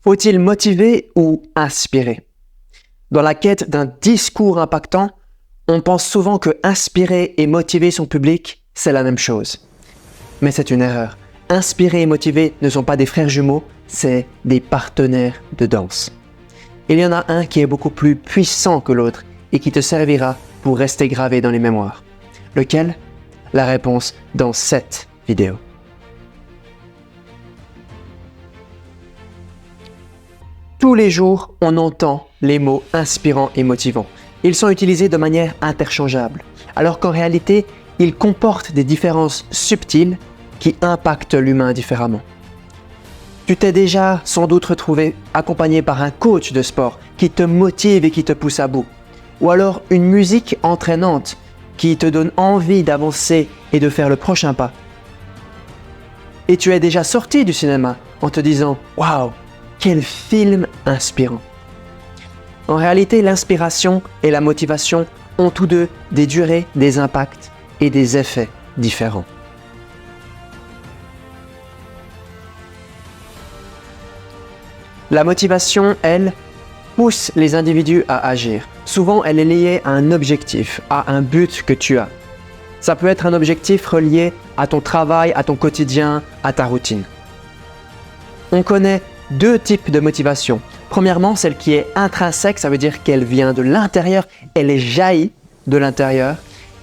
Faut-il motiver ou inspirer? Dans la quête d'un discours impactant, on pense souvent que inspirer et motiver son public, c'est la même chose. Mais c'est une erreur. Inspirer et motiver ne sont pas des frères jumeaux, c'est des partenaires de danse. Il y en a un qui est beaucoup plus puissant que l'autre et qui te servira pour rester gravé dans les mémoires. Lequel? La réponse dans cette vidéo. Tous les jours, on entend les mots inspirants et motivants. Ils sont utilisés de manière interchangeable, alors qu'en réalité, ils comportent des différences subtiles qui impactent l'humain différemment. Tu t'es déjà sans doute retrouvé accompagné par un coach de sport qui te motive et qui te pousse à bout, ou alors une musique entraînante qui te donne envie d'avancer et de faire le prochain pas. Et tu es déjà sorti du cinéma en te disant « Waouh, quel film inspirant !» En réalité, l'inspiration et la motivation ont tous deux des durées, des impacts et des effets différents. La motivation, elle, pousse les individus à agir. Souvent, elle est liée à un objectif, à un but que tu as. Ça peut être un objectif relié à ton travail, à ton quotidien, à ta routine. On connaît deux types de motivation. Premièrement, celle qui est intrinsèque, ça veut dire qu'elle vient de l'intérieur, elle est jaillie de l'intérieur.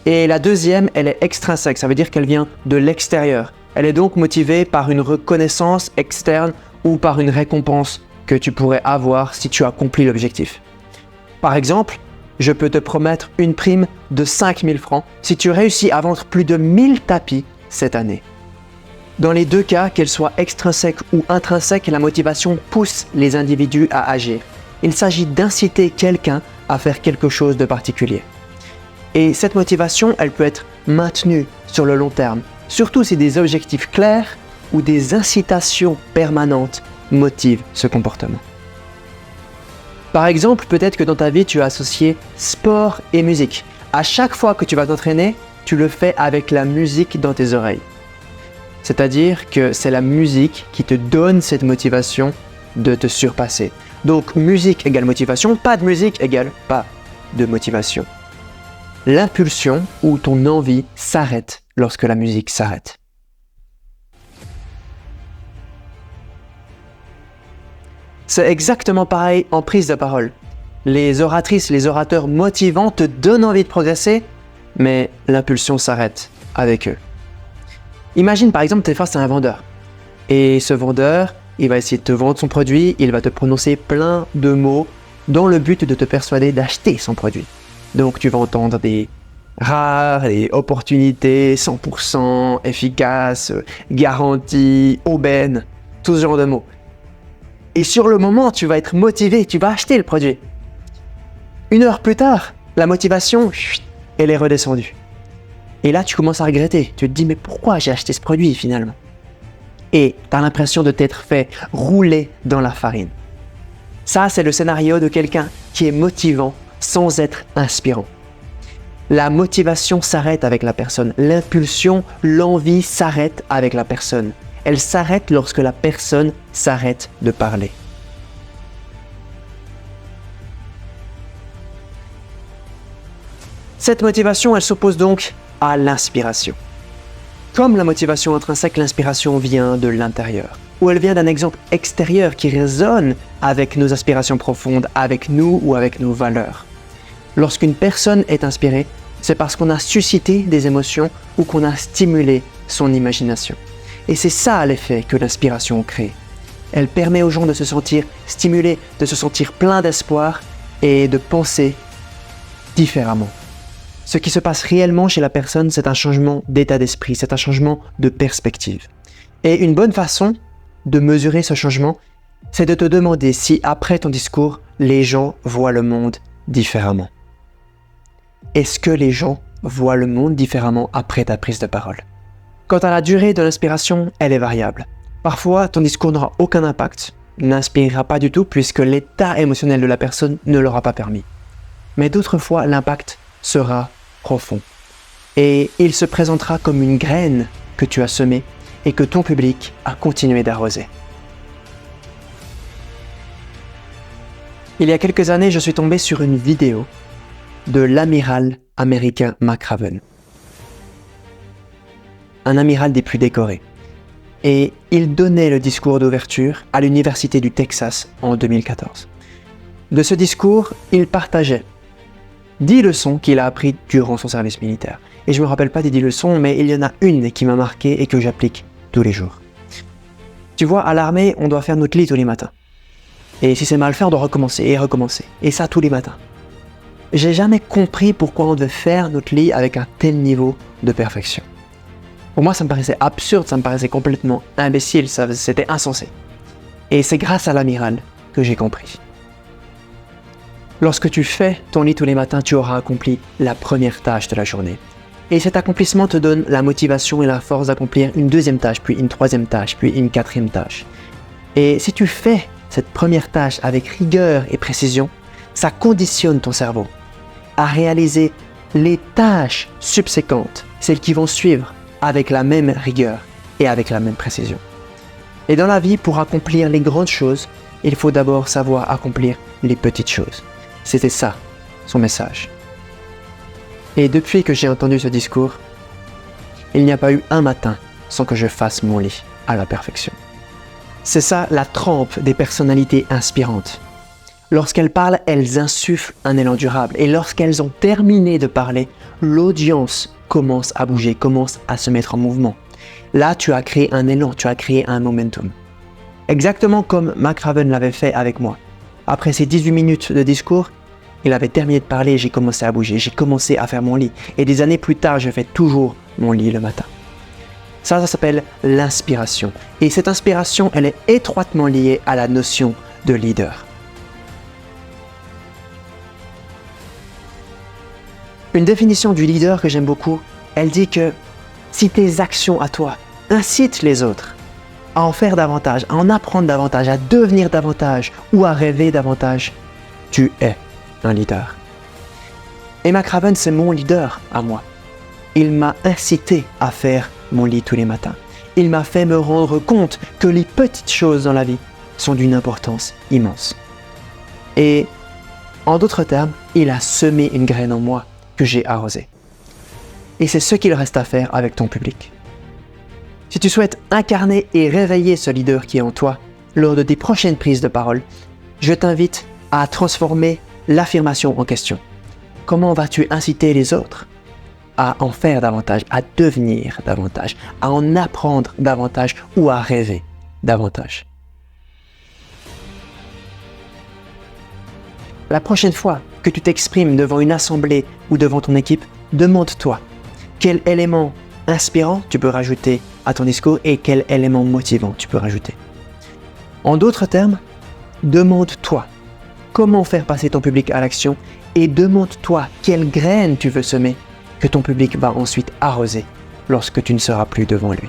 Et la deuxième, elle est extrinsèque, ça veut dire qu'elle vient de l'extérieur. Elle est donc motivée par une reconnaissance externe ou par une récompense que tu pourrais avoir si tu accomplis l'objectif. Par exemple, je peux te promettre une prime de 5 000 francs si tu réussis à vendre plus de 1000 tapis cette année. Dans les deux cas, qu'elle soit extrinsèque ou intrinsèque, la motivation pousse les individus à agir. Il s'agit d'inciter quelqu'un à faire quelque chose de particulier. Et cette motivation, elle peut être maintenue sur le long terme, surtout si des objectifs clairs ou des incitations permanentes motivent ce comportement. Par exemple, peut-être que dans ta vie, tu as associé sport et musique. À chaque fois que tu vas t'entraîner, tu le fais avec la musique dans tes oreilles. C'est-à-dire que c'est la musique qui te donne cette motivation de te surpasser. Donc musique égale motivation, pas de musique égale pas de motivation. L'impulsion ou ton envie s'arrête lorsque la musique s'arrête. C'est exactement pareil en prise de parole. Les oratrices, les orateurs motivants te donnent envie de progresser, mais l'impulsion s'arrête avec eux. Imagine par exemple, tu es face à un vendeur. Et ce vendeur, il va essayer de te vendre son produit, il va te prononcer plein de mots dans le but de te persuader d'acheter son produit. Donc tu vas entendre des rares, des opportunités, 100%, efficace, garantie, aubaine, tout ce genre de mots. Et sur le moment, tu vas être motivé, tu vas acheter le produit. 1 heure plus tard, la motivation, elle est redescendue. Et là, tu commences à regretter. Tu te dis, mais pourquoi j'ai acheté ce produit finalement? Et tu as l'impression de t'être fait rouler dans la farine. Ça, c'est le scénario de quelqu'un qui est motivant sans être inspirant. La motivation s'arrête avec la personne. L'impulsion, l'envie s'arrête avec la personne. Elle s'arrête lorsque la personne s'arrête de parler. Cette motivation, elle s'oppose donc à l'inspiration. Comme la motivation intrinsèque, l'inspiration vient de l'intérieur, ou elle vient d'un exemple extérieur qui résonne avec nos aspirations profondes, avec nous ou avec nos valeurs. Lorsqu'une personne est inspirée, c'est parce qu'on a suscité des émotions ou qu'on a stimulé son imagination. Et c'est ça l'effet que l'inspiration crée. Elle permet aux gens de se sentir stimulés, de se sentir pleins d'espoir et de penser différemment. Ce qui se passe réellement chez la personne, c'est un changement d'état d'esprit, c'est un changement de perspective. Et une bonne façon de mesurer ce changement, c'est de te demander si après ton discours, les gens voient le monde différemment. Est-ce que les gens voient le monde différemment après ta prise de parole? Quant à la durée de l'inspiration, elle est variable. Parfois, ton discours n'aura aucun impact, n'inspirera pas du tout puisque l'état émotionnel de la personne ne l'aura pas permis. Mais d'autres fois, l'impact sera profond. Et il se présentera comme une graine que tu as semée et que ton public a continué d'arroser. Il y a quelques années, je suis tombé sur une vidéo de l'amiral américain McRaven. Un amiral des plus décorés. Et il donnait le discours d'ouverture à l'Université du Texas en 2014. De ce discours, il partageait 10 leçons qu'il a apprises durant son service militaire. Et je ne me rappelle pas des 10 leçons, mais il y en a une qui m'a marqué et que j'applique tous les jours. Tu vois, à l'armée, on doit faire notre lit tous les matins. Et si c'est mal fait, on doit recommencer et recommencer. Et ça tous les matins. J'ai jamais compris pourquoi on devait faire notre lit avec un tel niveau de perfection. Pour moi, ça me paraissait absurde, ça me paraissait complètement imbécile, c'était insensé. Et c'est grâce à l'amiral que j'ai compris. Lorsque tu fais ton lit tous les matins, tu auras accompli la première tâche de la journée. Et cet accomplissement te donne la motivation et la force d'accomplir une deuxième tâche, puis une troisième tâche, puis une quatrième tâche. Et si tu fais cette première tâche avec rigueur et précision, ça conditionne ton cerveau à réaliser les tâches subséquentes, celles qui vont suivre, avec la même rigueur et avec la même précision. Et dans la vie, pour accomplir les grandes choses, il faut d'abord savoir accomplir les petites choses. C'était ça, son message. Et depuis que j'ai entendu ce discours, il n'y a pas eu un matin sans que je fasse mon lit à la perfection. C'est ça la trempe des personnalités inspirantes. Lorsqu'elles parlent, elles insufflent un élan durable. Et lorsqu'elles ont terminé de parler, l'audience commence à bouger, commence à se mettre en mouvement. Là, tu as créé un élan, tu as créé un momentum. Exactement comme McRaven l'avait fait avec moi. Après ces 18 minutes de discours, il avait terminé de parler et j'ai commencé à bouger, j'ai commencé à faire mon lit. Et des années plus tard, je fais toujours mon lit le matin. Ça s'appelle l'inspiration. Et cette inspiration, elle est étroitement liée à la notion de leader. Une définition du leader que j'aime beaucoup, elle dit que si tes actions à toi incitent les autres à en faire davantage, à en apprendre davantage, à devenir davantage ou à rêver davantage, tu es un leader. Et McRaven, c'est mon leader à moi. Il m'a incité à faire mon lit tous les matins. Il m'a fait me rendre compte que les petites choses dans la vie sont d'une importance immense. Et en d'autres termes, il a semé une graine en moi que j'ai arrosée. Et c'est ce qu'il reste à faire avec ton public. Si tu souhaites incarner et réveiller ce leader qui est en toi lors de tes prochaines prises de parole, je t'invite à transformer l'affirmation en question. Comment vas-tu inciter les autres à en faire davantage, à devenir davantage, à en apprendre davantage ou à rêver davantage? La prochaine fois que tu t'exprimes devant une assemblée ou devant ton équipe, demande-toi quel élément inspirant tu peux rajouter à ton discours et quel élément motivant tu peux rajouter. En d'autres termes, demande-toi comment faire passer ton public à l'action et demande-toi quelle graine tu veux semer que ton public va ensuite arroser lorsque tu ne seras plus devant lui.